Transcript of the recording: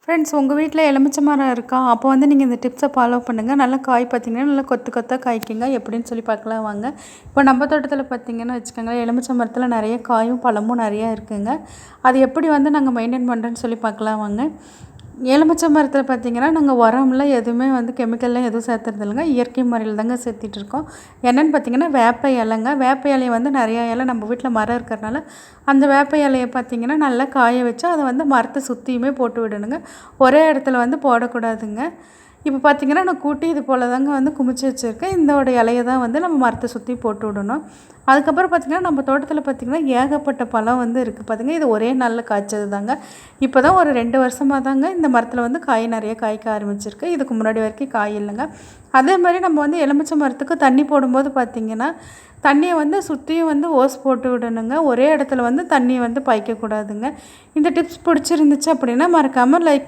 Friends உங்கள் வீட்டில் எலுமிச்சை மரம் இருக்கா? அப்போ வந்து நீங்கள் இந்த டிப்ஸை ஃபாலோ பண்ணுங்கள். நல்லா காய் பார்த்தீங்கன்னா நல்லா கொத்து கொத்தாக காய்க்குங்க. எப்படின்னு சொல்லி பார்க்கலாம் வாங்க. இப்போ நம்ம தோட்டத்தில் பார்த்தீங்கன்னு வச்சுக்கோங்களேன், எலுமிச்சை மரத்தில் நிறைய காயும் பழமும் நிறையா இருக்குதுங்க. அது எப்படி வந்து நாங்கள் மெயின்டைன் பண்ணுறேன்னு சொல்லி பார்க்கலாம் வாங்க. எலுமிச்சை மரத்தில் பார்த்திங்கன்னா நாங்கள் உரம்லாம் எதுவுமே வந்து கெமிக்கல்லாம் எதுவும் சேர்த்துறது இல்லைங்க. இயற்கை முறையில் தாங்க சேர்த்திட்ருக்கோம். என்னென்னு பார்த்திங்கன்னா வேப்ப இலைங்க. வேப்ப இலையை வந்து நிறையா இலை நம்ம வீட்டில் மரம் இருக்கிறனால அந்த வேப்ப இலையை பார்த்திங்கன்னா நல்லா காய வச்சு அதை வந்து மரத்தை சுற்றியுமே போட்டு விடணுங்க. ஒரே இடத்துல வந்து போடக்கூடாதுங்க. இப்போ பார்த்திங்கன்னா நான் கூட்டி இது போல் தாங்க வந்து குமிச்சு வச்சுருக்கேன். இதோட இலையை தான் வந்து நம்ம மரத்தை சுற்றி போட்டு விடணும். அதுக்கப்புறம் பார்த்திங்கன்னா நம்ம தோட்டத்தில் பார்த்திங்கன்னா ஏகப்பட்ட பழம் வந்து இருக்குது பார்த்திங்க. இது ஒரே நாளில் காய்ச்சது தாங்க. இப்போ தான் ஒரு 2 வருஷமாக தாங்க இந்த மரத்தில் வந்து காய் நிறைய காய்க்க ஆரம்பிச்சிருக்கு. இதுக்கு முன்னாடி வரைக்கும் காய் இல்லைங்க. அதே மாதிரி நம்ம வந்து எலுமிச்சை மரத்துக்கு தண்ணி போடும்போது பார்த்திங்கன்னா தண்ணியை வந்து சுற்றியும் வந்து ஓஸ் போட்டு விடணுங்க. ஒரே இடத்துல வந்து தண்ணியை வந்து பாய்க்கக்கூடாதுங்க. இந்த டிப்ஸ் பிடிச்சிருந்துச்சு அப்படின்னா மறக்காமல் லைக்